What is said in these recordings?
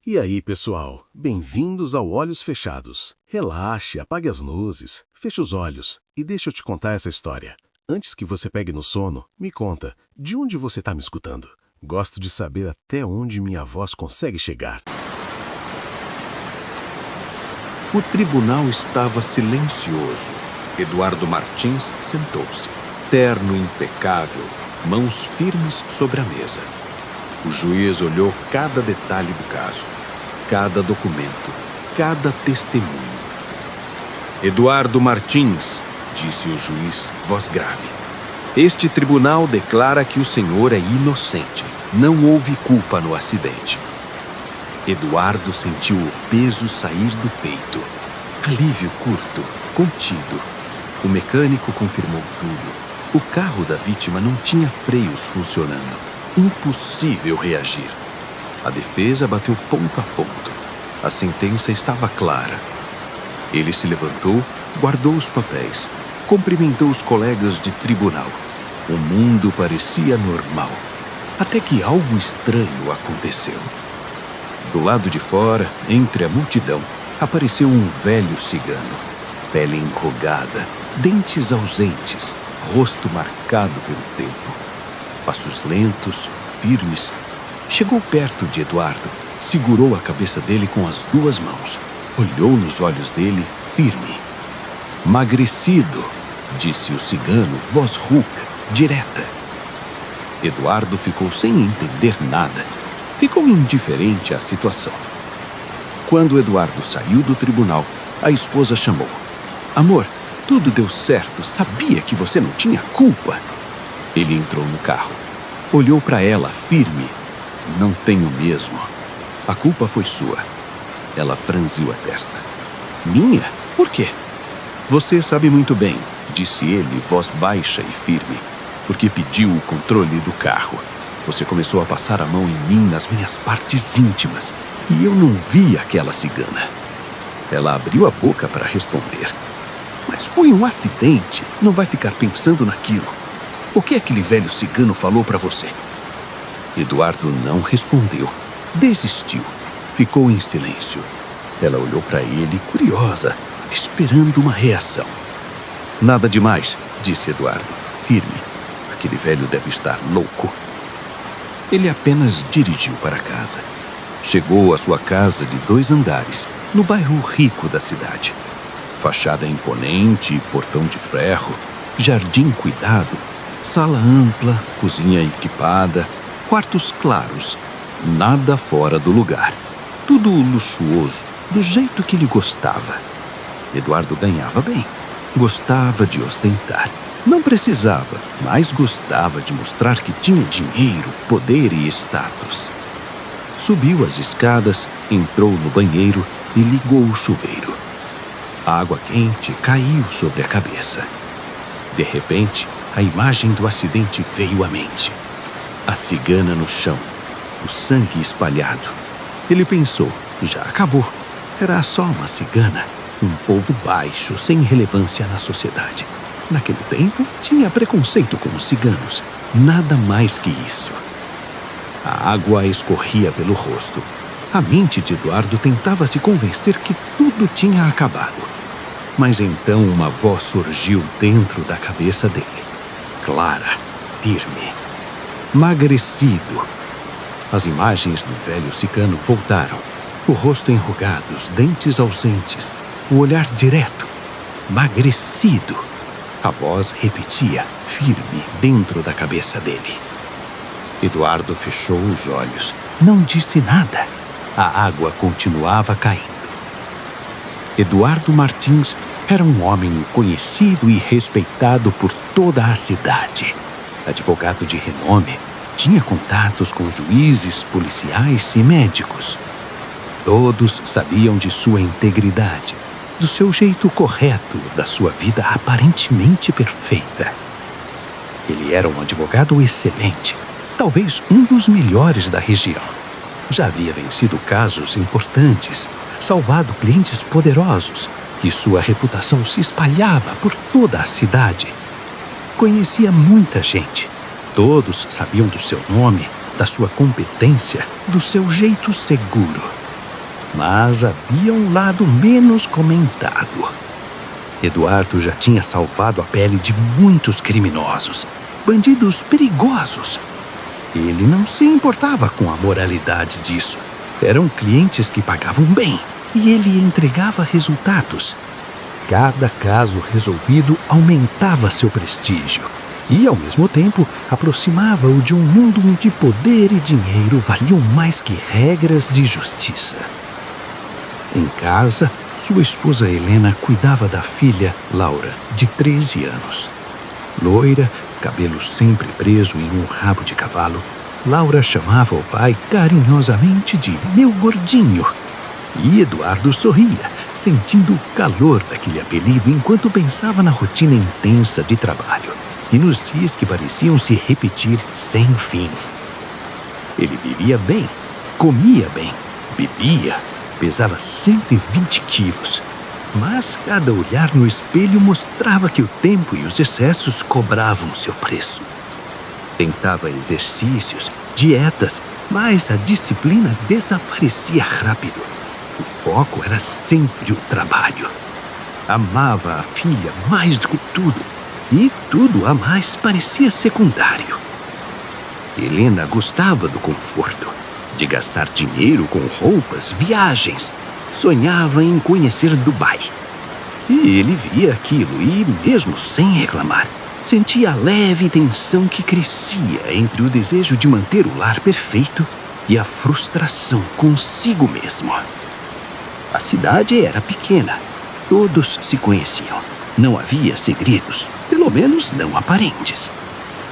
E aí, pessoal? Bem-vindos ao Olhos Fechados. Relaxe, apague as luzes, feche os olhos e deixa eu te contar essa história. Antes que você pegue no sono, me conta, de onde você está me escutando? Gosto de saber até onde minha voz consegue chegar. O tribunal estava silencioso. Eduardo Martins sentou-se, terno impecável, mãos firmes sobre a mesa. O juiz olhou cada detalhe do caso, cada documento, cada testemunho. Eduardo Martins, disse o juiz, voz grave. Este tribunal declara que o senhor é inocente. Não houve culpa no acidente. Eduardo sentiu o peso sair do peito. Alívio curto, contido. O mecânico confirmou tudo. O carro da vítima não tinha freios funcionando. Impossível reagir. A defesa bateu ponto a ponto. A sentença estava clara. Ele se levantou, guardou os papéis, cumprimentou os colegas de tribunal. O mundo parecia normal, até que algo estranho aconteceu. Do lado de fora, entre a multidão, apareceu um velho cigano. Pele enrugada, dentes ausentes, rosto marcado pelo tempo. Passos lentos, firmes. Chegou perto de Eduardo, segurou a cabeça dele com as duas mãos, olhou nos olhos dele, firme. Magrecido, disse o cigano, voz rouca, direta. Eduardo ficou sem entender nada. Ficou indiferente à situação. Quando Eduardo saiu do tribunal, a esposa chamou. Amor, tudo deu certo, sabia que você não tinha culpa. Ele entrou no carro. Olhou para ela, firme. Não tenho mesmo. A culpa foi sua. Ela franziu a testa. Minha? Por quê? Você sabe muito bem, disse ele, voz baixa e firme, porque pediu o controle do carro. Você começou a passar a mão em mim nas minhas partes íntimas, e eu não vi aquela cigana. Ela abriu a boca para responder. Mas foi um acidente, não vai ficar pensando naquilo. O que aquele velho cigano falou para você? Eduardo não respondeu. Desistiu. Ficou em silêncio. Ela olhou para ele, curiosa, esperando uma reação. Nada demais, disse Eduardo, firme. Aquele velho deve estar louco. Ele apenas dirigiu para casa. Chegou à sua casa de 2 andares, no bairro rico da cidade. Fachada imponente, portão de ferro, jardim cuidado, sala ampla, cozinha equipada, quartos claros, nada fora do lugar. Tudo luxuoso, do jeito que ele gostava. Eduardo ganhava bem, gostava de ostentar. Não precisava, mas gostava de mostrar que tinha dinheiro, poder e status. Subiu as escadas, entrou no banheiro e ligou o chuveiro. A água quente caiu sobre a cabeça. De repente, a imagem do acidente veio à mente. A cigana no chão, o sangue espalhado. Ele pensou, já acabou. Era só uma cigana, um povo baixo, sem relevância na sociedade. Naquele tempo, tinha preconceito com os ciganos. Nada mais que isso. A água escorria pelo rosto. A mente de Eduardo tentava se convencer que tudo tinha acabado. Mas então uma voz surgiu dentro da cabeça dele. Clara, firme, magrecido. As imagens do velho cigano voltaram. O rosto enrugado, os dentes ausentes, o olhar direto, magrecido. A voz repetia, firme, dentro da cabeça dele. Eduardo fechou os olhos, não disse nada. A água continuava caindo. Eduardo Martins era um homem conhecido e respeitado por toda a cidade. Advogado de renome, tinha contatos com juízes, policiais e médicos. Todos sabiam de sua integridade, do seu jeito correto, da sua vida aparentemente perfeita. Ele era um advogado excelente, talvez um dos melhores da região. Já havia vencido casos importantes, salvado clientes poderosos, e sua reputação se espalhava por toda a cidade. Conhecia muita gente. Todos sabiam do seu nome, da sua competência, do seu jeito seguro. Mas havia um lado menos comentado. Eduardo já tinha salvado a pele de muitos criminosos, bandidos perigosos. Ele não se importava com a moralidade disso. Eram clientes que pagavam bem e ele entregava resultados. Cada caso resolvido aumentava seu prestígio e, ao mesmo tempo, aproximava-o de um mundo onde poder e dinheiro valiam mais que regras de justiça. Em casa, sua esposa Helena cuidava da filha Laura, de 13 anos. Loira, cabelo sempre preso em um rabo de cavalo, Laura chamava o pai carinhosamente de meu gordinho. E Eduardo sorria, sentindo o calor daquele apelido enquanto pensava na rotina intensa de trabalho e nos dias que pareciam se repetir sem fim. Ele vivia bem, comia bem, bebia, pesava 120 quilos. Mas cada olhar no espelho mostrava que o tempo e os excessos cobravam seu preço. Tentava exercícios, dietas, mas a disciplina desaparecia rápido. O foco era sempre o trabalho. Amava a filha mais do que tudo, e tudo a mais parecia secundário. Helena gostava do conforto, de gastar dinheiro com roupas, viagens. Sonhava em conhecer Dubai. E ele via aquilo e, mesmo sem reclamar, sentia a leve tensão que crescia entre o desejo de manter o lar perfeito e a frustração consigo mesmo. A cidade era pequena. Todos se conheciam. Não havia segredos, pelo menos não aparentes.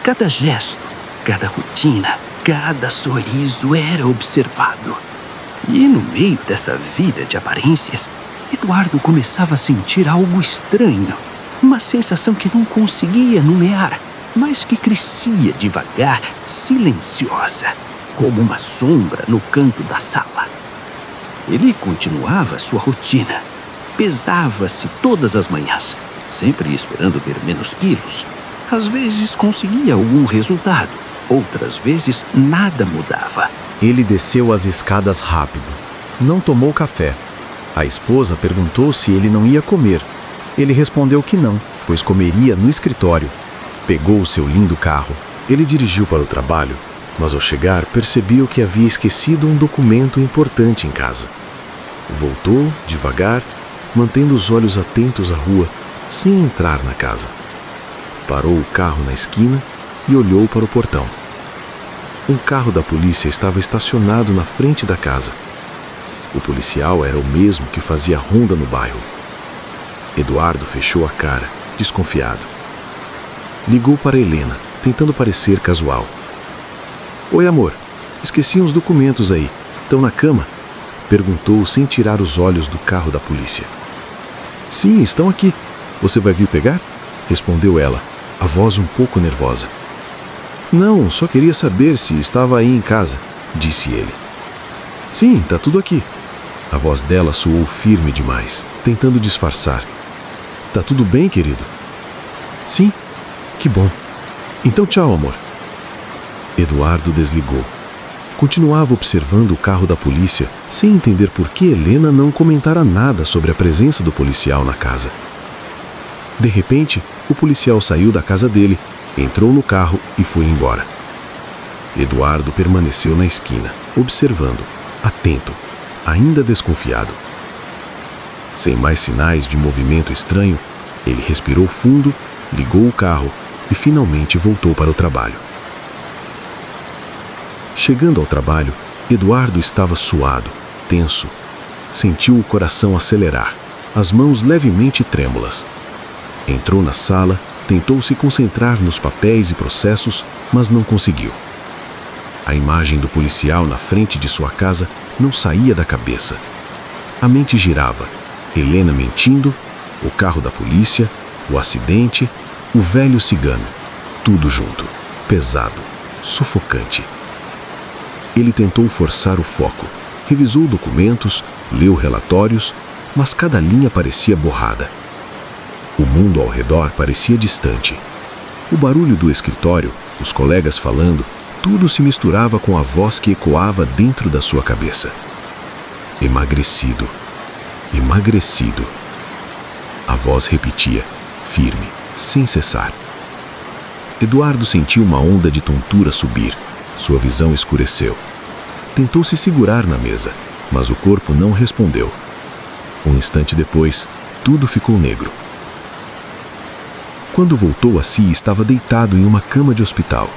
Cada gesto, cada rotina, cada sorriso era observado. E no meio dessa vida de aparências, Eduardo começava a sentir algo estranho. Uma sensação que não conseguia nomear, mas que crescia devagar, silenciosa, como uma sombra no canto da sala. Ele continuava sua rotina. Pesava-se todas as manhãs, sempre esperando ver menos quilos. Às vezes conseguia algum resultado, outras vezes nada mudava. Ele desceu as escadas rápido. Não tomou café. A esposa perguntou se ele não ia comer. Ele respondeu que não, pois comeria no escritório. Pegou o seu lindo carro. Ele dirigiu para o trabalho, mas ao chegar percebeu que havia esquecido um documento importante em casa. Voltou, devagar, mantendo os olhos atentos à rua, sem entrar na casa. Parou o carro na esquina e olhou para o portão. Um carro da polícia estava estacionado na frente da casa. O policial era o mesmo que fazia ronda no bairro. Eduardo fechou a cara, desconfiado. Ligou para Helena, tentando parecer casual. Oi, amor. Esqueci uns documentos aí. Estão na cama? Perguntou sem tirar os olhos do carro da polícia. Sim, estão aqui. Você vai vir pegar? Respondeu ela, a voz um pouco nervosa. Não, só queria saber se estava aí em casa, disse ele. Sim, tá tudo aqui. A voz dela soou firme demais, tentando disfarçar. Tá tudo bem, querido? Sim, que bom. Então tchau, amor. Eduardo desligou. Continuava observando o carro da polícia, sem entender por que Helena não comentara nada sobre a presença do policial na casa. De repente, o policial saiu da casa dele, entrou no carro e foi embora. Eduardo permaneceu na esquina, observando, atento, ainda desconfiado. Sem mais sinais de movimento estranho, ele respirou fundo, ligou o carro e finalmente voltou para o trabalho. Chegando ao trabalho, Eduardo estava suado, tenso. Sentiu o coração acelerar, as mãos levemente trêmulas. Entrou na sala, tentou se concentrar nos papéis e processos, mas não conseguiu. A imagem do policial na frente de sua casa não saía da cabeça. A mente girava. Helena mentindo, o carro da polícia, o acidente, o velho cigano. Tudo junto, pesado, sufocante. Ele tentou forçar o foco, revisou documentos, leu relatórios, mas cada linha parecia borrada. O mundo ao redor parecia distante. O barulho do escritório, os colegas falando, tudo se misturava com a voz que ecoava dentro da sua cabeça. Emagrecido. Emagrecido. A voz repetia, firme, sem cessar. Eduardo sentiu uma onda de tontura subir. Sua visão escureceu. Tentou se segurar na mesa, mas o corpo não respondeu. Um instante depois, tudo ficou negro. Quando voltou a si, estava deitado em uma cama de hospital.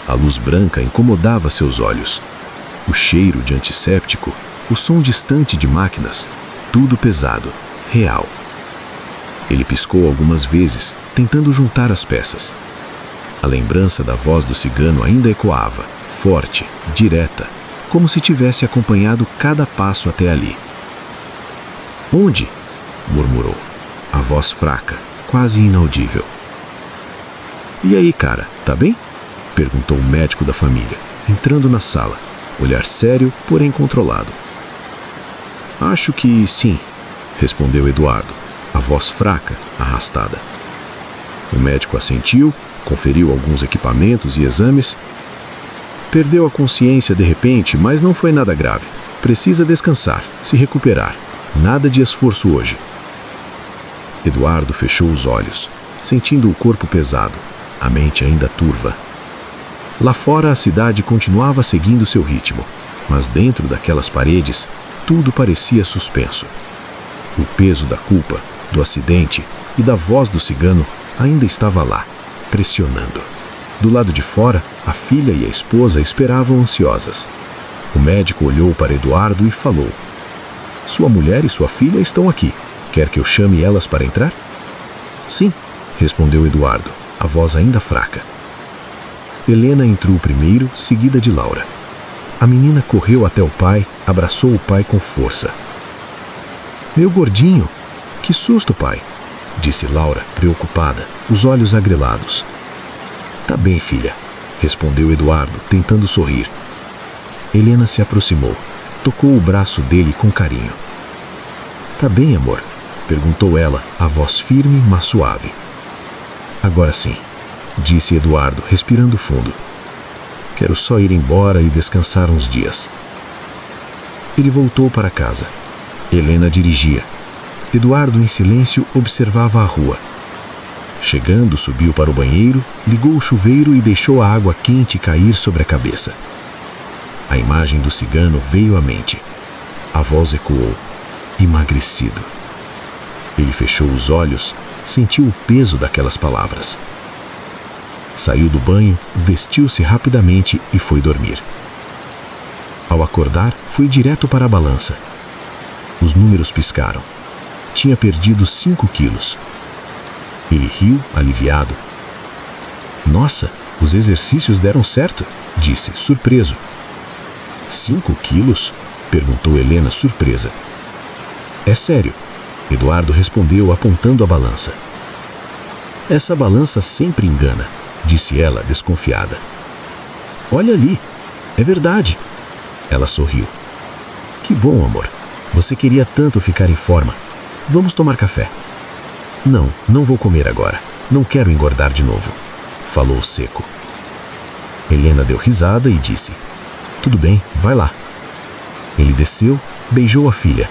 A luz branca incomodava seus olhos. O cheiro de antisséptico, o som distante de máquinas, tudo pesado, real. Ele piscou algumas vezes, tentando juntar as peças. A lembrança da voz do cigano ainda ecoava, forte, direta, como se tivesse acompanhado cada passo até ali. "Onde?" murmurou, a voz fraca, quase inaudível. "E aí, cara, tá bem?" perguntou o médico da família, entrando na sala, olhar sério, porém controlado. "Acho que sim", respondeu Eduardo, a voz fraca, arrastada. O médico assentiu, conferiu alguns equipamentos e exames. "Perdeu a consciência de repente, mas não foi nada grave. Precisa descansar, se recuperar. Nada de esforço hoje." Eduardo fechou os olhos, sentindo o corpo pesado, a mente ainda turva. Lá fora a cidade continuava seguindo seu ritmo, mas dentro daquelas paredes, tudo parecia suspenso. O peso da culpa, do acidente e da voz do cigano ainda estava lá, pressionando. Do lado de fora, a filha e a esposa esperavam ansiosas. O médico olhou para Eduardo e falou: "Sua mulher e sua filha estão aqui. Quer que eu chame elas para entrar?" "Sim", respondeu Eduardo, a voz ainda fraca. Helena entrou primeiro, seguida de Laura. A menina correu até o pai, abraçou o pai com força. "Meu gordinho, que susto, pai", disse Laura, preocupada, os olhos agrelados. "Tá bem, filha", respondeu Eduardo, tentando sorrir. Helena se aproximou, tocou o braço dele com carinho. "Tá bem, amor?", perguntou ela, a voz firme, mas suave. "Agora sim", disse Eduardo, respirando fundo. "Quero só ir embora e descansar uns dias." Ele voltou para casa. Helena dirigia. Eduardo, em silêncio, observava a rua. Chegando, subiu para o banheiro, ligou o chuveiro e deixou a água quente cair sobre a cabeça. A imagem do cigano veio à mente. A voz ecoou: "Emagrecido." Ele fechou os olhos, sentiu o peso daquelas palavras. Saiu do banho, vestiu-se rapidamente e foi dormir. Ao acordar, foi direto para a balança. Os números piscaram. Tinha perdido 5 quilos. Ele riu, aliviado. "Nossa, os exercícios deram certo", disse, surpreso. 5 quilos? Perguntou Helena, surpresa. "É sério", Eduardo respondeu, apontando a balança. "Essa balança sempre engana", disse ela, desconfiada. "Olha ali, é verdade." Ela sorriu. "Que bom, amor. Você queria tanto ficar em forma. Vamos tomar café." "Não, não vou comer agora. Não quero engordar de novo", falou seco. Helena deu risada e disse: "Tudo bem, vai lá." Ele desceu, beijou a filha.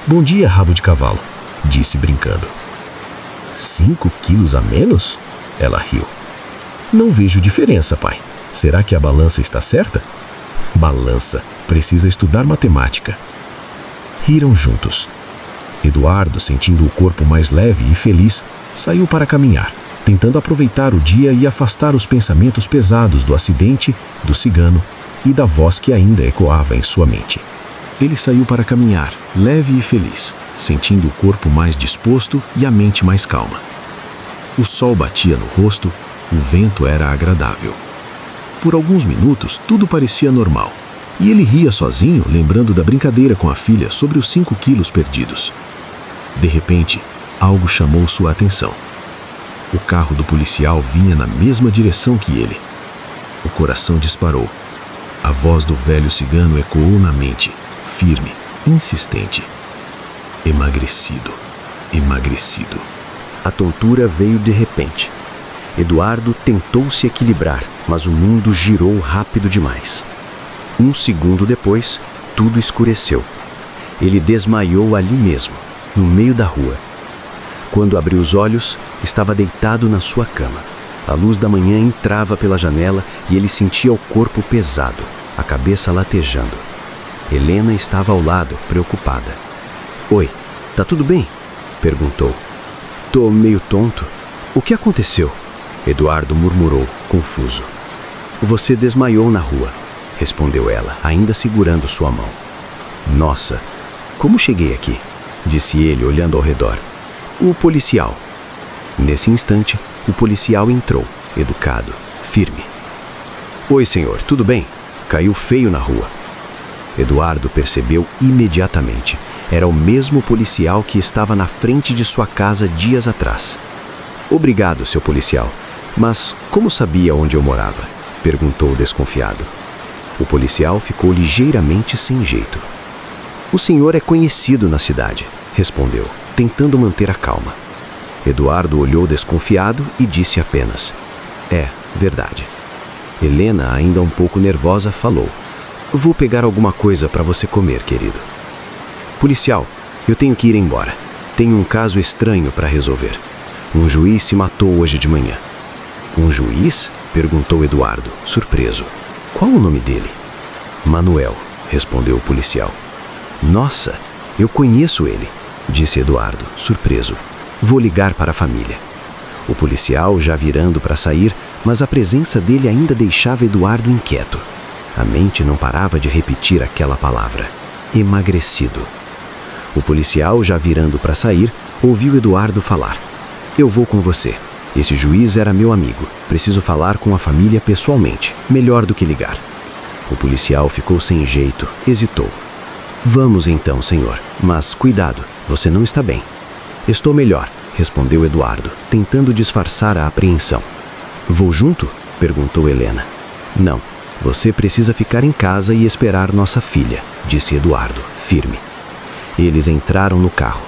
"Bom dia, rabo de cavalo", disse brincando. 5 quilos a menos? Ela riu. "Não vejo diferença, pai. Será que a balança está certa?" "Balança. Precisa estudar matemática." Riram juntos. Eduardo, sentindo o corpo mais leve e feliz, saiu para caminhar, tentando aproveitar o dia e afastar os pensamentos pesados do acidente, do cigano e da voz que ainda ecoava em sua mente. Ele saiu para caminhar, leve e feliz, sentindo o corpo mais disposto e a mente mais calma. O sol batia no rosto, o vento era agradável. Por alguns minutos, tudo parecia normal, e ele ria sozinho, lembrando da brincadeira com a filha sobre os 5 quilos perdidos. De repente, algo chamou sua atenção. O carro do policial vinha na mesma direção que ele. O coração disparou. A voz do velho cigano ecoou na mente, firme, insistente. "Emagrecido, emagrecido." A tontura veio de repente. Eduardo tentou se equilibrar, mas o mundo girou rápido demais. Um segundo depois, tudo escureceu. Ele desmaiou ali mesmo, no meio da rua. Quando abriu os olhos, estava deitado na sua cama. A luz da manhã entrava pela janela e ele sentia o corpo pesado, a cabeça latejando. Helena estava ao lado, preocupada. "Oi, tá tudo bem?" perguntou. "Tô meio tonto. O que aconteceu?" Eduardo murmurou, confuso. "Você desmaiou na rua", respondeu ela, ainda segurando sua mão. "Nossa, como cheguei aqui?" disse ele, olhando ao redor. "O policial." Nesse instante, o policial entrou, educado, firme. "Oi, senhor, tudo bem? Caiu feio na rua." Eduardo percebeu imediatamente. Era o mesmo policial que estava na frente de sua casa dias atrás. "Obrigado, seu policial. Mas como sabia onde eu morava?" perguntou desconfiado. O policial ficou ligeiramente sem jeito. "O senhor é conhecido na cidade", respondeu, tentando manter a calma. Eduardo olhou desconfiado e disse apenas: "É, verdade." Helena, ainda um pouco nervosa, falou: "Vou pegar alguma coisa para você comer, querido." "Policial, eu tenho que ir embora. Tenho um caso estranho para resolver. Um juiz se matou hoje de manhã." "Um juiz?" perguntou Eduardo, surpreso. "Qual o nome dele?" "Manuel", respondeu o policial. "Nossa, eu conheço ele", disse Eduardo, surpreso. "Vou ligar para a família." O policial já virando para sair, mas a presença dele ainda deixava Eduardo inquieto. A mente não parava de repetir aquela palavra: emagrecido. O policial, já virando para sair, ouviu Eduardo falar: "Eu vou com você. Esse juiz era meu amigo. Preciso falar com a família pessoalmente. Melhor do que ligar." O policial ficou sem jeito, hesitou. "Vamos então, senhor. Mas cuidado, você não está bem." "Estou melhor", respondeu Eduardo, tentando disfarçar a apreensão. "Vou junto?" perguntou Helena. "Não, você precisa ficar em casa e esperar nossa filha", disse Eduardo, firme. Eles entraram no carro.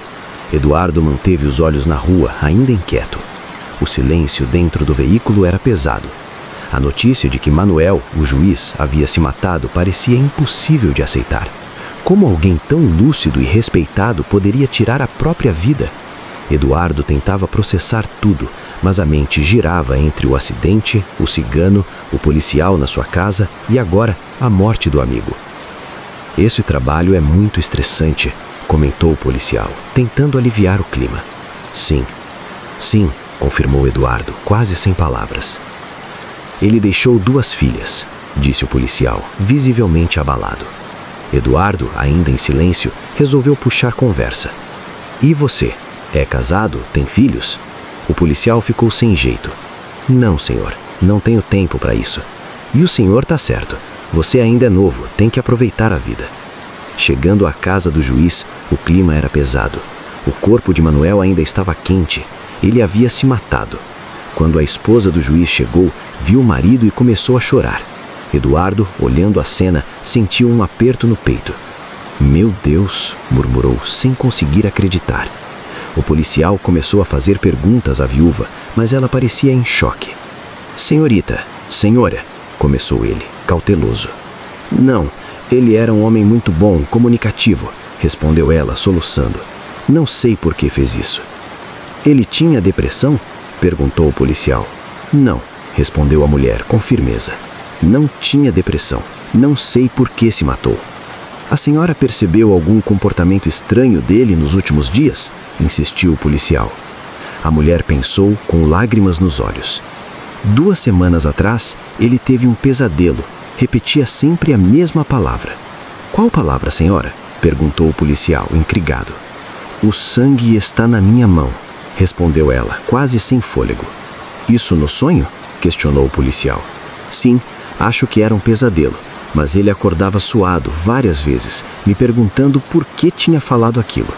Eduardo manteve os olhos na rua, ainda inquieto. O silêncio dentro do veículo era pesado. A notícia de que Manuel, o juiz, havia se matado parecia impossível de aceitar. Como alguém tão lúcido e respeitado poderia tirar a própria vida? Eduardo tentava processar tudo, mas a mente girava entre o acidente, o cigano, o policial na sua casa e agora a morte do amigo. "Esse trabalho é muito estressante", comentou o policial, tentando aliviar o clima. Sim, confirmou Eduardo, quase sem palavras. "Ele deixou 2 filhas", disse o policial, visivelmente abalado. Eduardo, ainda em silêncio, resolveu puxar conversa. "E você? É casado? Tem filhos?" O policial ficou sem jeito. "Não, senhor, não tenho tempo para isso." "E o senhor tá certo. Você ainda é novo, tem que aproveitar a vida." Chegando à casa do juiz, o clima era pesado. O corpo de Manuel ainda estava quente. Ele havia se matado. Quando a esposa do juiz chegou, viu o marido e começou a chorar. Eduardo, olhando a cena, sentiu um aperto no peito. "Meu Deus", murmurou, sem conseguir acreditar. O policial começou a fazer perguntas à viúva, mas ela parecia em choque. Senhora, começou ele, cauteloso. "Não, ele era um homem muito bom, comunicativo", respondeu ela, soluçando. "Não sei por que fez isso." "Ele tinha depressão?" perguntou o policial. "Não", respondeu a mulher com firmeza. "Não tinha depressão. Não sei por que se matou." "A senhora percebeu algum comportamento estranho dele nos últimos dias?" insistiu o policial. A mulher pensou, com lágrimas nos olhos. 2 semanas atrás, ele teve um pesadelo. Repetia sempre a mesma palavra. "Qual palavra, senhora?" perguntou o policial, intrigado. "O sangue está na minha mão", respondeu ela, quase sem fôlego. "Isso no sonho?" questionou o policial. "Sim, acho que era um pesadelo, mas ele acordava suado várias vezes, me perguntando por que tinha falado aquilo.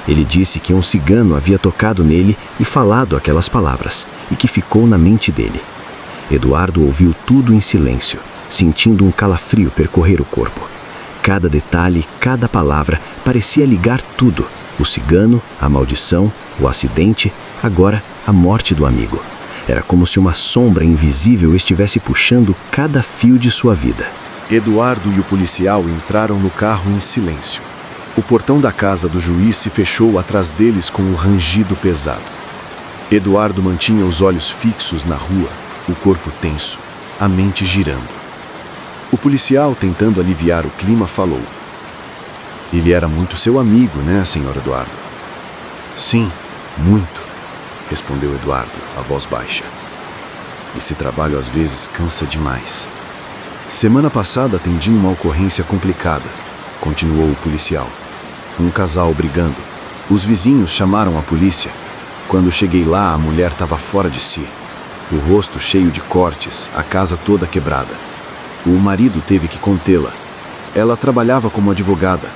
Ele disse que um cigano havia tocado nele e falado aquelas palavras, e que ficou na mente dele." Eduardo ouviu tudo em silêncio, sentindo um calafrio percorrer o corpo. Cada detalhe, cada palavra parecia ligar tudo: o cigano, a maldição, o acidente, agora a morte do amigo. Era como se uma sombra invisível estivesse puxando cada fio de sua vida. Eduardo e o policial entraram no carro em silêncio. O portão da casa do juiz se fechou atrás deles com um rangido pesado. Eduardo mantinha os olhos fixos na rua, o corpo tenso, a mente girando. O policial, tentando aliviar o clima, falou: "Ele era muito seu amigo, né, senhor Eduardo?" "Sim, muito", respondeu Eduardo, a voz baixa. "Esse trabalho às vezes cansa demais." "Semana passada atendi uma ocorrência complicada", continuou o policial. "Um casal brigando. Os vizinhos chamaram a polícia. Quando cheguei lá, a mulher estava fora de si. O rosto cheio de cortes, a casa toda quebrada. O marido teve que contê-la. Ela trabalhava como advogada.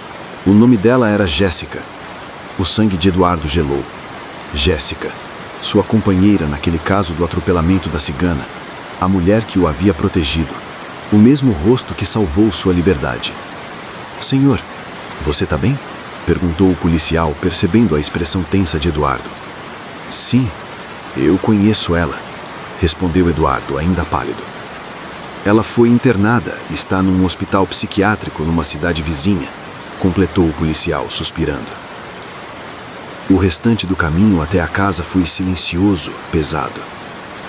O nome dela era Jéssica." O sangue de Eduardo gelou. Jéssica, sua companheira naquele caso do atropelamento da cigana, a mulher que o havia protegido, o mesmo rosto que salvou sua liberdade. "Senhor, você está bem?" perguntou o policial, percebendo a expressão tensa de Eduardo. "Sim, eu conheço ela", respondeu Eduardo, ainda pálido. "Ela foi internada, está num hospital psiquiátrico numa cidade vizinha", completou o policial, suspirando. O restante do caminho até a casa foi silencioso, pesado.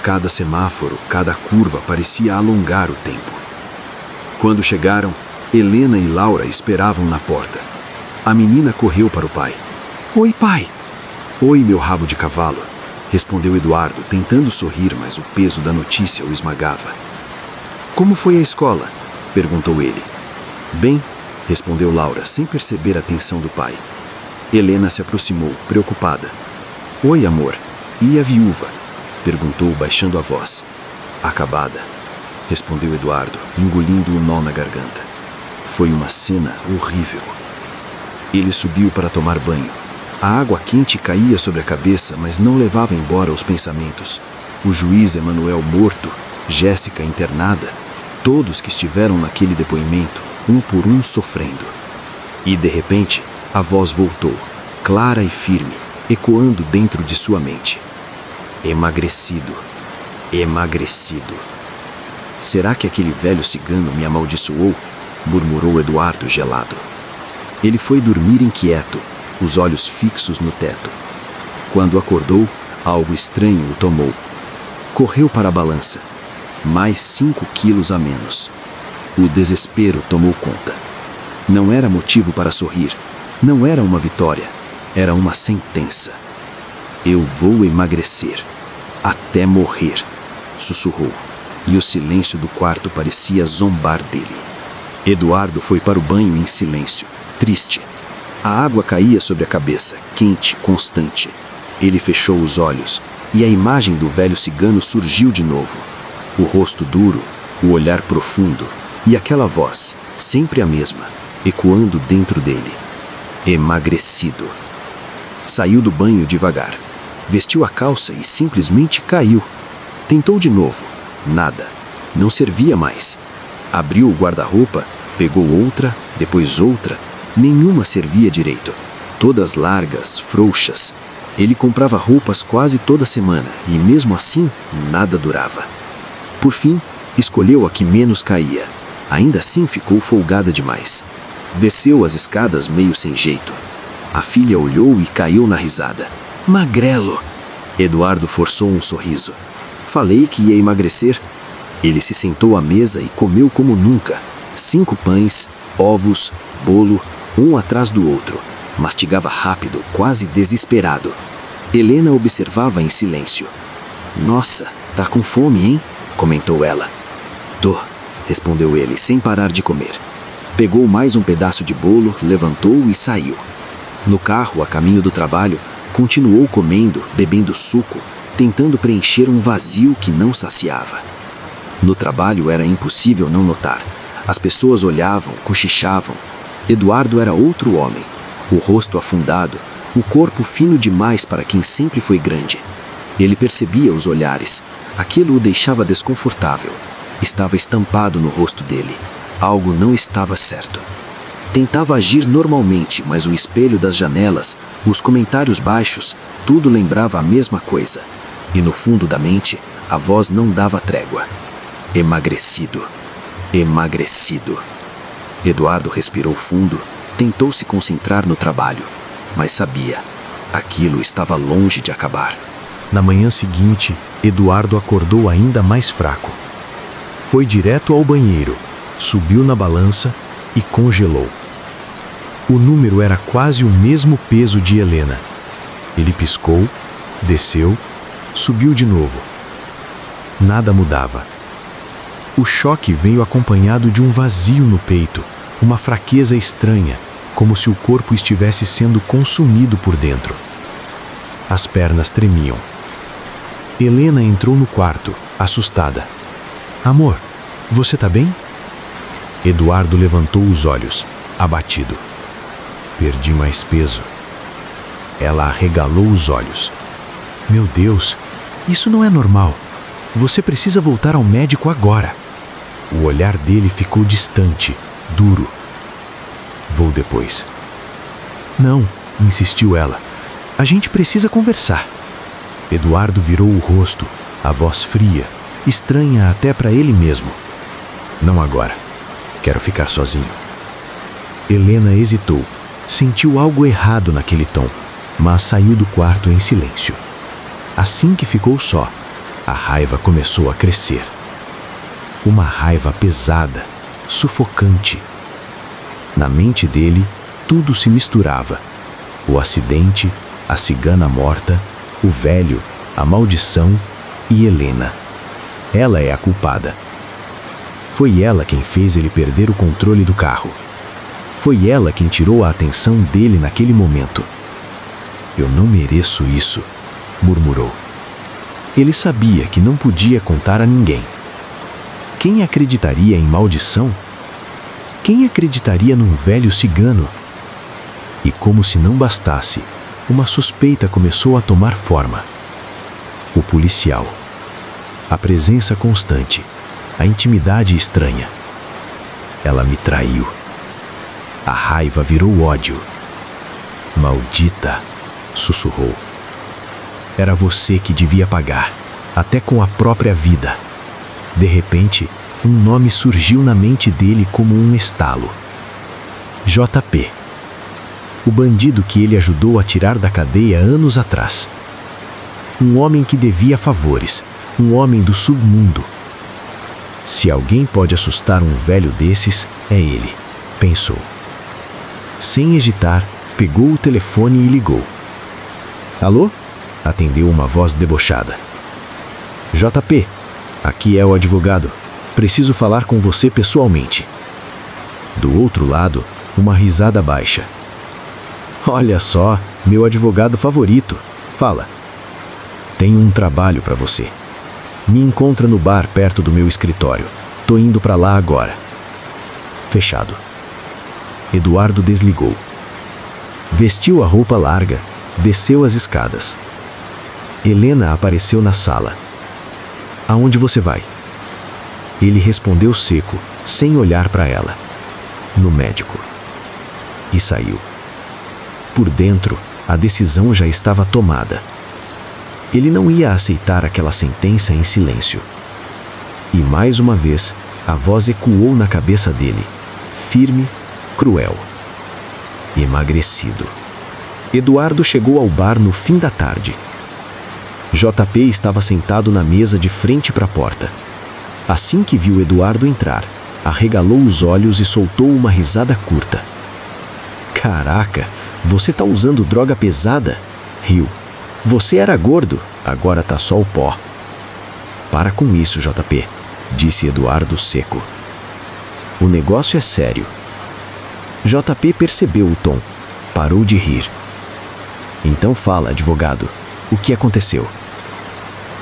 Cada semáforo, cada curva parecia alongar o tempo. Quando chegaram, Helena e Laura esperavam na porta. A menina correu para o pai. "Oi, pai!" "Oi, meu rabo de cavalo", respondeu Eduardo, tentando sorrir, mas o peso da notícia o esmagava. "Como foi a escola?" perguntou ele. "Bem", respondeu Laura, sem perceber a tensão do pai. Helena se aproximou, preocupada. "Oi, amor, e a viúva?" perguntou, baixando a voz. "Acabada", respondeu Eduardo, engolindo o nó na garganta. Foi uma cena horrível. Ele subiu para tomar banho. A água quente caía sobre a cabeça, mas não levava embora os pensamentos. O juiz Emanuel morto, Jéssica internada, todos que estiveram naquele depoimento, um por um sofrendo. E, de repente, a voz voltou, clara e firme, ecoando dentro de sua mente. "Emagrecido, emagrecido." "Será que aquele velho cigano me amaldiçoou?" murmurou Eduardo gelado. Ele foi dormir inquieto, os olhos fixos no teto. Quando acordou, algo estranho o tomou. Correu para a balança. Mais 5 quilos a menos. O desespero tomou conta. Não era motivo para sorrir. Não era uma vitória. Era uma sentença. "Eu vou emagrecer. Até morrer", sussurrou. E o silêncio do quarto parecia zombar dele. Eduardo foi para o banho em silêncio, triste. A água caía sobre a cabeça, quente, constante. Ele fechou os olhos, e a imagem do velho cigano surgiu de novo. O rosto duro, o olhar profundo, e aquela voz, sempre a mesma, ecoando dentro dele. Emagrecido. Saiu do banho devagar. Vestiu a calça e simplesmente caiu. Tentou de novo. Nada. Não servia mais. Abriu o guarda-roupa, pegou outra, depois outra. Nenhuma servia direito. Todas largas, frouxas. Ele comprava roupas quase toda semana e, mesmo assim, nada durava. Por fim, escolheu a que menos caía. Ainda assim ficou folgada demais. Desceu as escadas meio sem jeito. A filha olhou e caiu na risada. "Magrelo!" Eduardo forçou um sorriso. "Falei que ia emagrecer." Ele se sentou à mesa e comeu como nunca. 5 pães, ovos, bolo, um atrás do outro. Mastigava rápido, quase desesperado. Helena observava em silêncio. "Nossa, tá com fome, hein?" comentou ela. "Tô", respondeu ele, sem parar de comer. Pegou mais um pedaço de bolo, levantou e saiu. No carro, a caminho do trabalho, continuou comendo, bebendo suco, tentando preencher um vazio que não saciava. No trabalho era impossível não notar. As pessoas olhavam, cochichavam. Eduardo era outro homem. O rosto afundado, o corpo fino demais para quem sempre foi grande. Ele percebia os olhares. Aquilo o deixava desconfortável. Estava estampado no rosto dele. Algo não estava certo. Tentava agir normalmente, mas o espelho das janelas, os comentários baixos, tudo lembrava a mesma coisa. E no fundo da mente, a voz não dava trégua. Emagrecido. emagrecido. Eduardo respirou fundo, tentou se concentrar no trabalho, mas sabia, aquilo estava longe de acabar. Na manhã seguinte, Eduardo acordou ainda mais fraco. Foi direto ao banheiro, subiu na balança e congelou. O número era quase o mesmo peso de Helena. Ele piscou, desceu, subiu de novo. Nada mudava. O choque veio acompanhado de um vazio no peito, uma fraqueza estranha, como se o corpo estivesse sendo consumido por dentro. As pernas tremiam. Helena entrou no quarto, assustada. Amor, você tá bem? Eduardo levantou os olhos, abatido. Perdi mais peso. Ela arregalou os olhos. Meu Deus, isso não é normal. Você precisa voltar ao médico agora. O olhar dele ficou distante, duro. Vou depois. Não, insistiu ela. A gente precisa conversar. Eduardo virou o rosto, a voz fria, estranha até para ele mesmo. Não agora. Quero ficar sozinho. Helena hesitou. Sentiu algo errado naquele tom, mas saiu do quarto em silêncio. Assim que ficou só, a raiva começou a crescer. Uma raiva pesada, sufocante. Na mente dele, tudo se misturava. O acidente, a cigana morta, o velho, a maldição e Helena. Ela é a culpada. Foi ela quem fez ele perder o controle do carro. Foi ela quem tirou a atenção dele naquele momento. Eu não mereço isso, murmurou. Ele sabia que não podia contar a ninguém. Quem acreditaria em maldição? Quem acreditaria num velho cigano? E como se não bastasse, uma suspeita começou a tomar forma. O policial. A presença constante. A intimidade estranha. Ela me traiu. A raiva virou ódio. Maldita, sussurrou. Era você que devia pagar, até com a própria vida. De repente, um nome surgiu na mente dele como um estalo. JP. O bandido que ele ajudou a tirar da cadeia anos atrás. Um homem que devia favores, um homem do submundo. Se alguém pode assustar um velho desses, é ele, pensou. Sem hesitar, pegou o telefone e ligou. Alô? Atendeu uma voz debochada. JP, aqui é o advogado. Preciso falar com você pessoalmente. Do outro lado, uma risada baixa. Olha só, meu advogado favorito. Fala. Tenho um trabalho para você. Me encontra no bar perto do meu escritório. Tô indo para lá agora. Fechado. Eduardo desligou. Vestiu a roupa larga, desceu as escadas. Helena apareceu na sala. Aonde você vai? Ele respondeu seco, sem olhar para ela. No médico. E saiu. Por dentro, a decisão já estava tomada. Ele não ia aceitar aquela sentença em silêncio. E mais uma vez, a voz ecoou na cabeça dele, firme, cruel. Emagrecido. Eduardo chegou ao bar no fim da tarde. JP estava sentado na mesa de frente para a porta. Assim que viu Eduardo entrar, arregalou os olhos e soltou uma risada curta. Caraca, você tá usando droga pesada? Riu. Você era gordo, agora tá só o pó. Para com isso, JP, disse Eduardo seco. O negócio é sério. JP percebeu o tom, parou de rir. Então fala, advogado, o que aconteceu?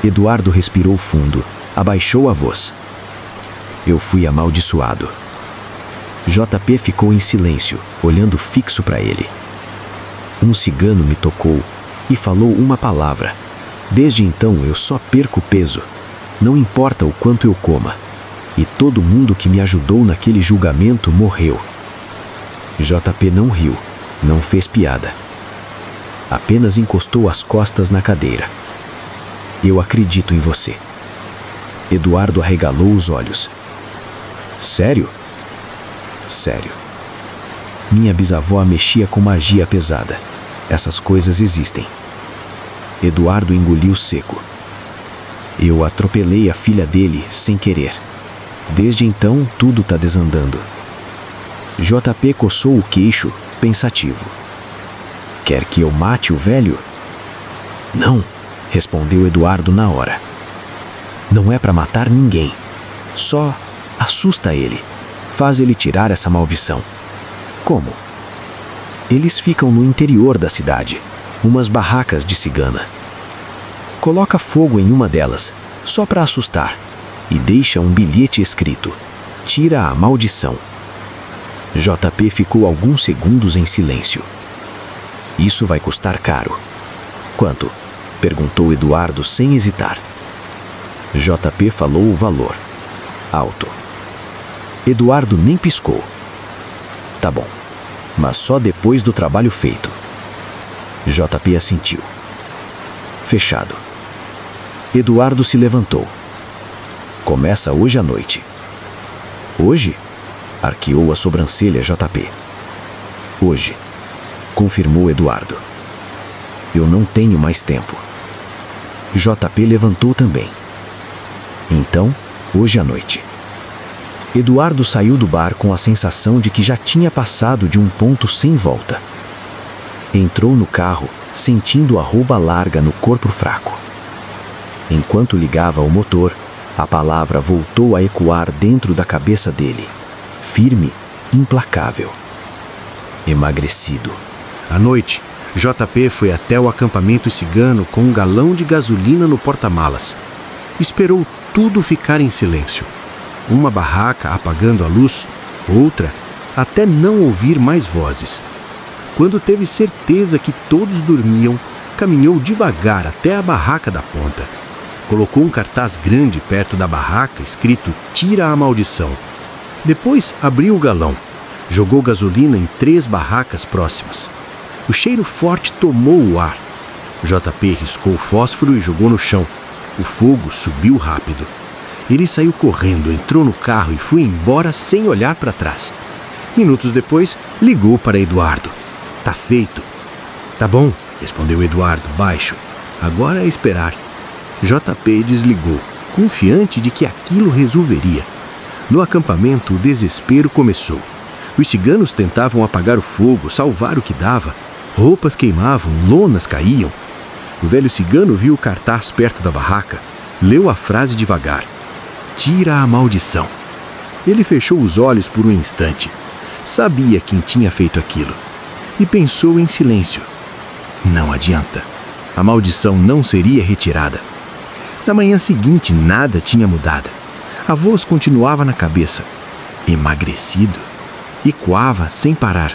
Eduardo respirou fundo, abaixou a voz. Eu fui amaldiçoado. JP ficou em silêncio, olhando fixo para ele. Um cigano me tocou e falou uma palavra. Desde então eu só perco peso. Não importa o quanto eu coma. E todo mundo que me ajudou naquele julgamento morreu. JP não riu, não fez piada. Apenas encostou as costas na cadeira. Eu acredito em você. Eduardo arregalou os olhos. Sério? Sério. Minha bisavó mexia com magia pesada. Essas coisas existem. Eduardo engoliu seco. Eu atropelei a filha dele sem querer. Desde então, tudo tá desandando. JP coçou o queixo, pensativo. Quer que eu mate o velho? Não, respondeu Eduardo na hora. Não é para matar ninguém. Só assusta ele. Faz ele tirar essa maldição. Como? Eles ficam no interior da cidade, umas barracas de cigana. Coloca fogo em uma delas, só para assustar, e deixa um bilhete escrito: tira a maldição. JP ficou alguns segundos em silêncio. Isso vai custar caro. Quanto? Perguntou Eduardo sem hesitar. JP falou o valor. Alto. Eduardo nem piscou. Tá bom, mas só depois do trabalho feito. JP assentiu. Fechado. Eduardo se levantou. Começa hoje à noite. Hoje? Arqueou a sobrancelha JP. Hoje, confirmou Eduardo. Eu não tenho mais tempo. JP levantou também. Então, hoje à noite. Eduardo saiu do bar com a sensação de que já tinha passado de um ponto sem volta. Entrou no carro, sentindo a roupa larga no corpo fraco. Enquanto ligava o motor, a palavra voltou a ecoar dentro da cabeça dele. Firme, implacável. Emagrecido. À noite, JP foi até o acampamento cigano com um galão de gasolina no porta-malas. Esperou tudo ficar em silêncio. Uma barraca apagando a luz, outra até não ouvir mais vozes. Quando teve certeza que todos dormiam, caminhou devagar até a barraca da ponta. Colocou um cartaz grande perto da barraca escrito "Tira a maldição". Depois abriu o galão. Jogou gasolina em 3 barracas próximas. O cheiro forte tomou o ar. JP riscou o fósforo e jogou no chão. O fogo subiu rápido. Ele saiu correndo, entrou no carro e foi embora sem olhar para trás. Minutos depois, ligou para Eduardo. Tá feito. Tá bom, respondeu Eduardo, baixo. Agora é esperar. JP desligou, confiante de que aquilo resolveria. No acampamento, o desespero começou. Os ciganos tentavam apagar o fogo, salvar o que dava. Roupas queimavam, lonas caíam. O velho cigano viu o cartaz perto da barraca. Leu a frase devagar. Tira a maldição. Ele fechou os olhos por um instante. Sabia quem tinha feito aquilo. E pensou em silêncio. Não adianta. A maldição não seria retirada. Na manhã seguinte, nada tinha mudado. A voz continuava na cabeça. Emagrecido. Ecoava sem parar.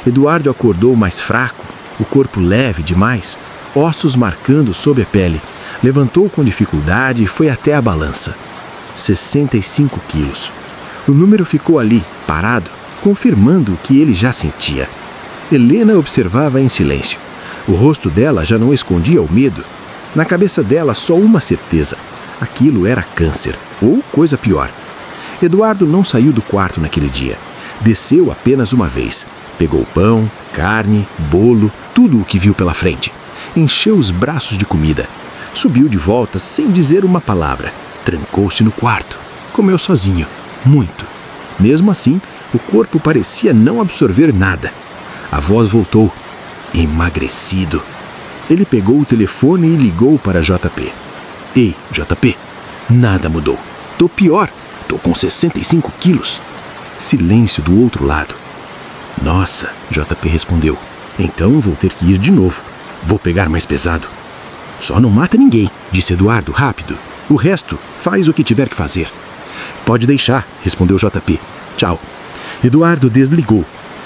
Eduardo acordou mais fraco, o corpo leve demais, ossos marcando sob a pele. Levantou com dificuldade e foi até a balança. 65 quilos. O número ficou ali, parado, confirmando o que ele já sentia. Helena observava em silêncio. O rosto dela já não escondia o medo. Na cabeça dela, só uma certeza. Aquilo era câncer, ou coisa pior. Eduardo não saiu do quarto naquele dia. Desceu apenas uma vez. Pegou pão, carne, bolo, tudo o que viu pela frente. Encheu os braços de comida. Subiu de volta sem dizer uma palavra. Trancou-se no quarto. Comeu sozinho. Muito. Mesmo assim, o corpo parecia não absorver nada. A voz voltou. Emagrecido. Ele pegou o telefone e ligou para JP. Ei, JP, nada mudou. Tô pior. Tô com 65 quilos. Silêncio do outro lado. Nossa, JP respondeu. Então vou ter que ir de novo. Vou pegar mais pesado. Só não mata ninguém, disse Eduardo, rápido. O resto, faz o que tiver que fazer. Pode deixar, respondeu JP. Tchau. Eduardo desligou.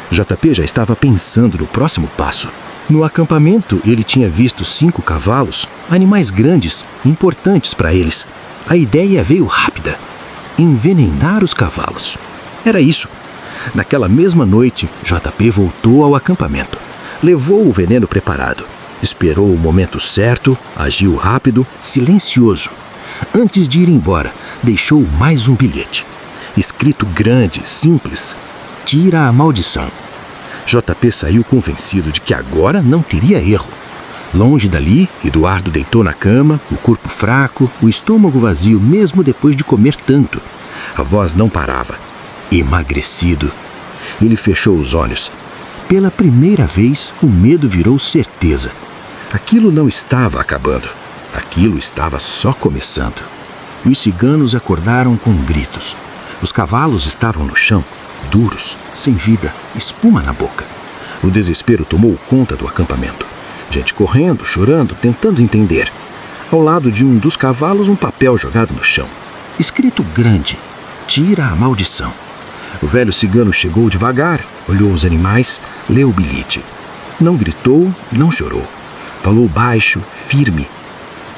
JP já estava pensando no próximo passo. No acampamento, ele tinha visto 5 cavalos, animais grandes, importantes para eles. A ideia veio rápida. Envenenar os cavalos. Era isso. Naquela mesma noite, JP voltou ao acampamento. Levou o veneno preparado. Esperou o momento certo, agiu rápido, silencioso. Antes de ir embora, deixou mais um bilhete. escrito grande, simples: tira a maldição. JP saiu convencido de que agora não teria erro. Longe dali, Eduardo deitou na cama, o corpo fraco, o estômago vazio mesmo depois de comer tanto. A voz não parava. Emagrecido. Ele fechou os olhos. Pela primeira vez, o medo virou certeza. Aquilo não estava acabando. Aquilo estava só começando. Os ciganos acordaram com gritos. Os cavalos estavam no chão, duros, sem vida, espuma na boca. O desespero tomou conta do acampamento. Gente correndo, chorando, tentando entender. Ao lado de um dos cavalos, um papel jogado no chão. Escrito grande: tira a maldição. O velho cigano chegou devagar, olhou os animais, leu o bilhete. Não gritou, não chorou. Falou baixo, firme: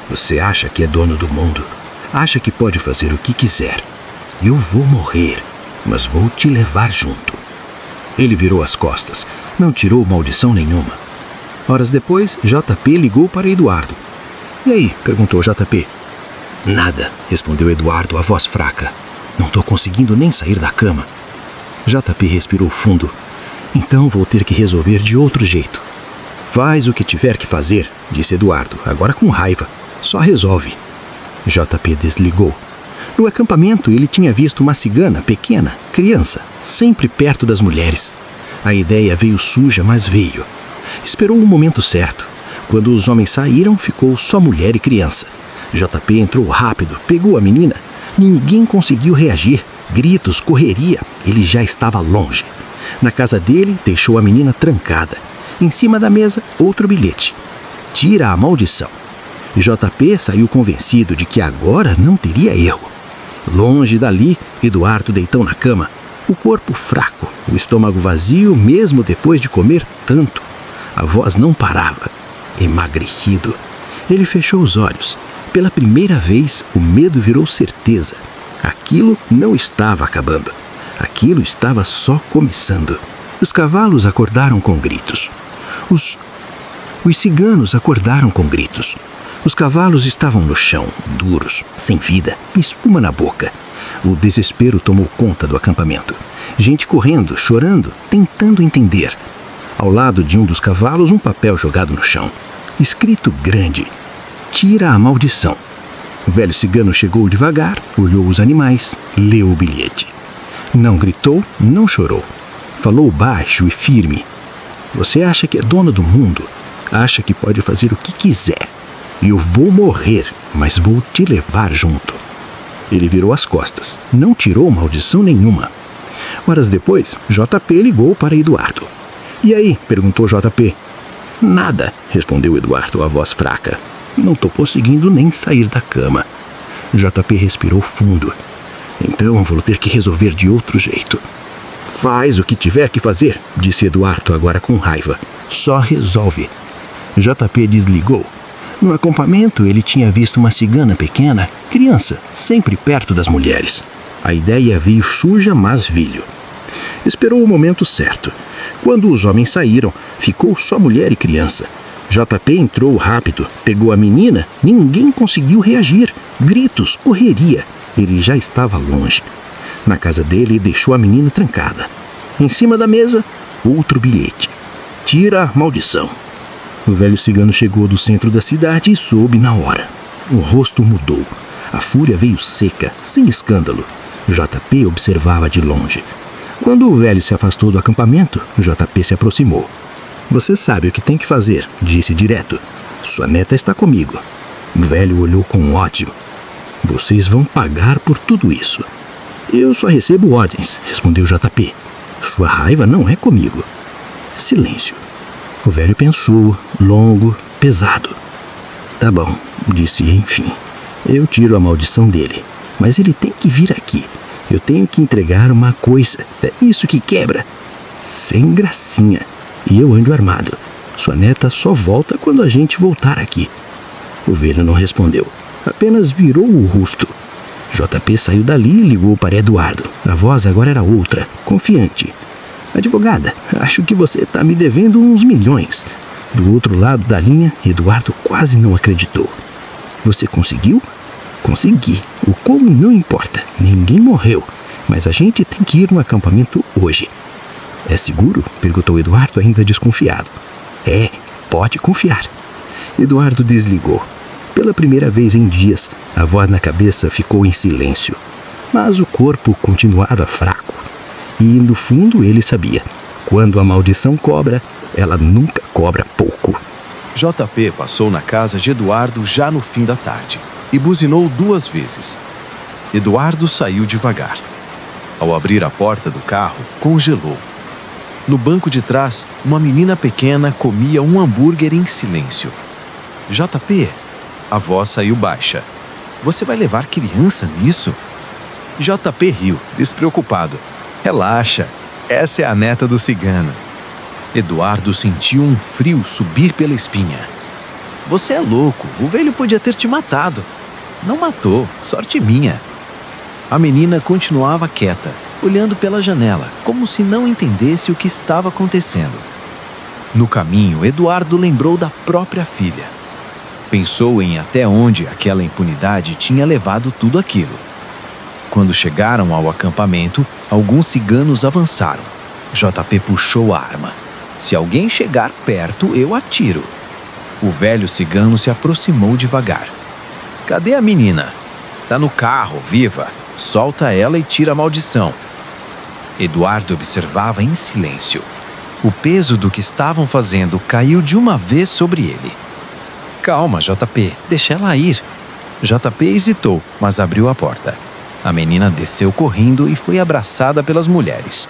você acha que é dono do mundo? Acha que pode fazer o que quiser. Eu vou morrer, mas vou te levar junto. Ele virou as costas, não tirou maldição nenhuma. Horas depois, JP ligou para Eduardo. E aí? Perguntou JP. Nada, respondeu Eduardo, a voz fraca. Não estou conseguindo nem sair da cama. JP respirou fundo. Então vou ter que resolver de outro jeito. Faz o que tiver que fazer, disse Eduardo, agora com raiva. Só resolve. JP desligou. No acampamento, ele tinha visto uma cigana pequena, criança, sempre perto das mulheres. A ideia veio suja, mas veio. Esperou o momento certo. Quando os homens saíram, ficou só mulher e criança. JP entrou rápido, pegou a menina. Ninguém conseguiu reagir. Gritos, correria. Ele já estava longe. Na casa dele, deixou a menina trancada. Em cima da mesa, outro bilhete: tira a maldição. JP saiu convencido de que agora não teria erro. Longe dali, Eduardo deitou na cama, o corpo fraco, o estômago vazio mesmo depois de comer tanto. A voz não parava. Emagrecido. Ele fechou os olhos. Pela primeira vez, o medo virou certeza. Aquilo não estava acabando. Aquilo estava só começando. Os cavalos acordaram com gritos. Os ciganos acordaram com gritos. Os cavalos estavam no chão, duros, sem vida, espuma na boca. O desespero tomou conta do acampamento. Gente correndo, chorando, tentando entender. Ao lado de um dos cavalos, um papel jogado no chão. Escrito grande: tira a maldição. O velho cigano chegou devagar, olhou os animais, leu o bilhete. Não gritou, não chorou. Falou baixo e firme: você acha que é dono do mundo? Acha que pode fazer o que quiser. Eu vou morrer, mas vou te levar junto. Ele virou as costas, não tirou maldição nenhuma. Horas depois, JP ligou para Eduardo. E aí? Perguntou JP. Nada, respondeu Eduardo, a voz fraca. Não estou conseguindo nem sair da cama. JP respirou fundo. Então vou ter que resolver de outro jeito. Faz o que tiver que fazer, disse Eduardo agora com raiva. Só resolve. JP desligou. No acampamento, ele tinha visto uma cigana pequena, criança, sempre perto das mulheres. A ideia veio suja, mas veio. Esperou o momento certo. Quando os homens saíram, ficou só mulher e criança. JP entrou rápido, pegou a menina, ninguém conseguiu reagir. Gritos, correria. Ele já estava longe. Na casa dele, deixou a menina trancada. Em cima da mesa, outro bilhete: tira a maldição. O velho cigano chegou do centro da cidade e soube na hora. O rosto mudou. A fúria veio seca, sem escândalo. JP observava de longe. Quando o velho se afastou do acampamento, JP se aproximou. Você sabe o que tem que fazer, disse direto. Sua neta está comigo. O velho olhou com ódio. Vocês vão pagar por tudo isso. Eu só recebo ordens, respondeu JP. Sua raiva não é comigo. Silêncio. O velho pensou, longo, pesado. Tá bom, disse enfim. Eu tiro a maldição dele, mas ele tem que vir aqui. Eu tenho que entregar uma coisa. É isso que quebra. Sem gracinha. E eu ando armado. Sua neta só volta quando a gente voltar aqui. O velho não respondeu. Apenas virou o rosto. JP saiu dali e ligou para Eduardo. A voz agora era outra, confiante. Advogada, acho que você está me devendo uns milhões. Do outro lado da linha, Eduardo quase não acreditou. Você conseguiu? Consegui. O como não importa. Ninguém morreu. mas a gente tem que ir no acampamento hoje. É seguro? Perguntou Eduardo, ainda desconfiado. É, pode confiar. Eduardo desligou. Pela primeira vez em dias, a voz na cabeça ficou em silêncio. Mas o corpo continuava fraco. E no fundo ele sabia. Quando a maldição cobra, ela nunca cobra pouco. JP passou na casa de Eduardo já no fim da tarde e buzinou 2 vezes. Eduardo saiu devagar. Ao abrir a porta do carro, congelou. No banco de trás, uma menina pequena comia um hambúrguer em silêncio. JP, a voz saiu baixa. Você vai levar criança nisso? JP riu, despreocupado. Relaxa, essa é a neta do cigano. Eduardo sentiu um frio subir pela espinha. Você é louco, o velho podia ter te matado. Não matou, sorte minha. A menina continuava quieta, olhando pela janela, como se não entendesse o que estava acontecendo. No caminho, Eduardo lembrou da própria filha. Pensou em até onde aquela impunidade tinha levado tudo aquilo. Quando chegaram ao acampamento, alguns ciganos avançaram. JP puxou a arma. Se alguém chegar perto, eu atiro. O velho cigano se aproximou devagar. Cadê a menina? Tá no carro, viva. Solta ela e tira a maldição. Eduardo observava em silêncio. O peso do que estavam fazendo caiu de uma vez sobre ele. Calma, JP, deixa ela ir. JP hesitou, mas abriu a porta. A menina desceu correndo e foi abraçada pelas mulheres.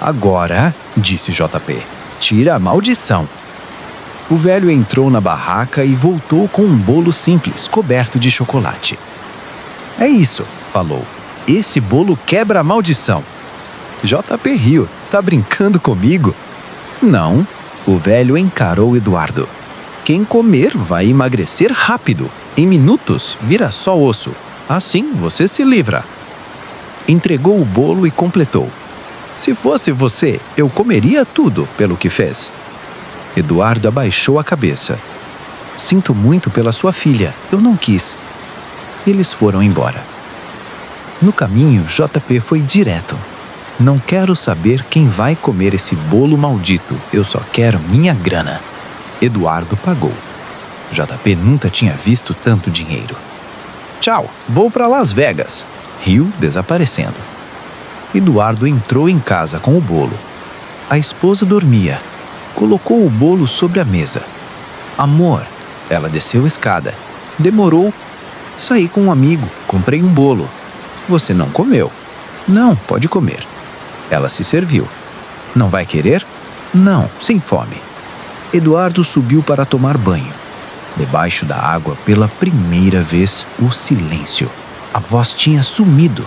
Agora, disse JP, tira a maldição. O velho entrou na barraca e voltou com um bolo simples, coberto de chocolate. É isso, falou. Esse bolo quebra a maldição. JP riu. Tá brincando comigo? Não. O velho encarou Eduardo. Quem comer vai emagrecer rápido. Em minutos, vira só osso. Assim você se livra. Entregou o bolo e completou. Se fosse você, eu comeria tudo pelo que fez. Eduardo abaixou a cabeça. Sinto muito pela sua filha. Eu não quis. Eles foram embora. No caminho, JP foi direto. Não quero saber quem vai comer esse bolo maldito. Eu só quero minha grana. Eduardo pagou. JP nunca tinha visto tanto dinheiro. Tchau, vou para Las Vegas. Riu, desaparecendo. Eduardo entrou em casa com o bolo. A esposa dormia. Colocou o bolo sobre a mesa. Amor, ela desceu a escada. Demorou. Saí com um amigo, comprei um bolo. Você não comeu. Não, pode comer. Ela se serviu. Não vai querer? Não, sem fome. Eduardo subiu para tomar banho. Debaixo da água, pela primeira vez, o silêncio. A voz tinha sumido.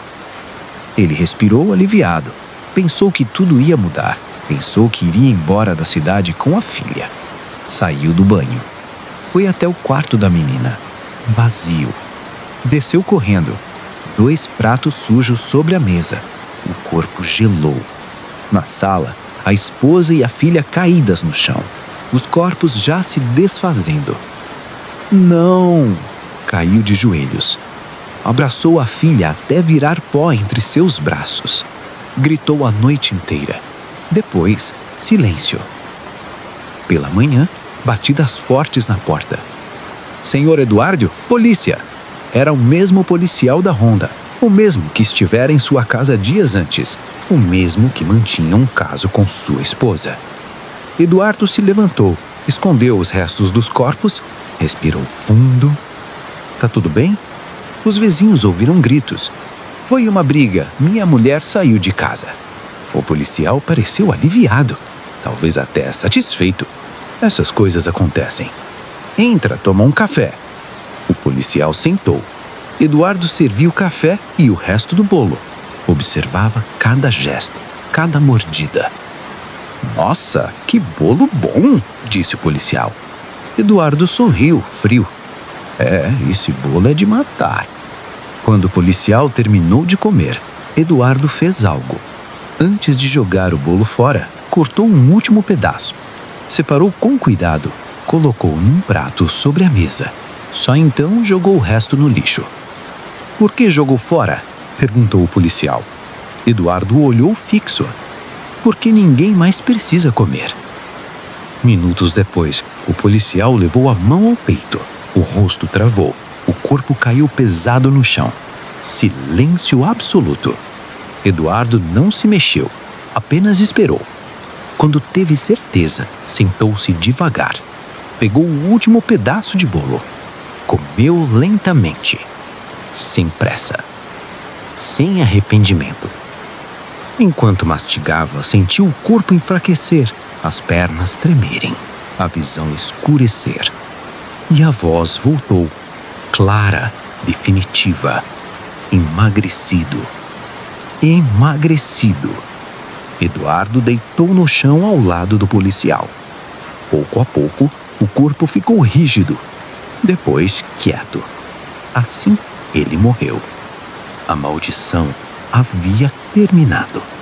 Ele respirou aliviado. Pensou que tudo ia mudar. Pensou que iria embora da cidade com a filha. Saiu do banho. Foi até o quarto da menina. Vazio. Desceu correndo. 2 pratos sujos sobre a mesa. O corpo gelou. Na sala, a esposa e a filha caídas no chão. Os corpos já se desfazendo. Não! Caiu de joelhos. Abraçou a filha até virar pó entre seus braços. Gritou a noite inteira. Depois, silêncio. Pela manhã, batidas fortes na porta. Senhor Eduardo, polícia! Era o mesmo policial da ronda. O mesmo que estivera em sua casa dias antes. O mesmo que mantinha um caso com sua esposa. Eduardo se levantou, escondeu os restos dos corpos, respirou fundo. Tá tudo bem? Os vizinhos ouviram gritos. Foi uma briga. Minha mulher saiu de casa. O policial pareceu aliviado, talvez até satisfeito. Essas coisas acontecem. Entra, toma um café. O policial sentou. Eduardo serviu o café e o resto do bolo. Observava cada gesto, cada mordida. Nossa, que bolo bom, disse o policial. Eduardo sorriu, frio. Esse bolo é de matar. Quando o policial terminou de comer, Eduardo fez algo. Antes de jogar o bolo fora, cortou um último pedaço. Separou com cuidado, colocou num prato sobre a mesa. Só então jogou o resto no lixo. Por que jogou fora? Perguntou o policial. Eduardo olhou fixo, porque ninguém mais precisa comer. Minutos depois, o policial levou a mão ao peito. O rosto travou, o corpo caiu pesado no chão. Silêncio absoluto. Eduardo não se mexeu, apenas esperou. Quando teve certeza, sentou-se devagar. Pegou o último pedaço de bolo. Comeu lentamente, sem pressa, sem arrependimento. Enquanto mastigava, sentiu o corpo enfraquecer, as pernas tremerem, a visão escurecer. E a voz voltou, clara, definitiva. Emagrecido. Emagrecido. Eduardo deitou no chão ao lado do policial. Pouco a pouco, o corpo ficou rígido, depois quieto. Assim, ele morreu. A maldição havia terminado.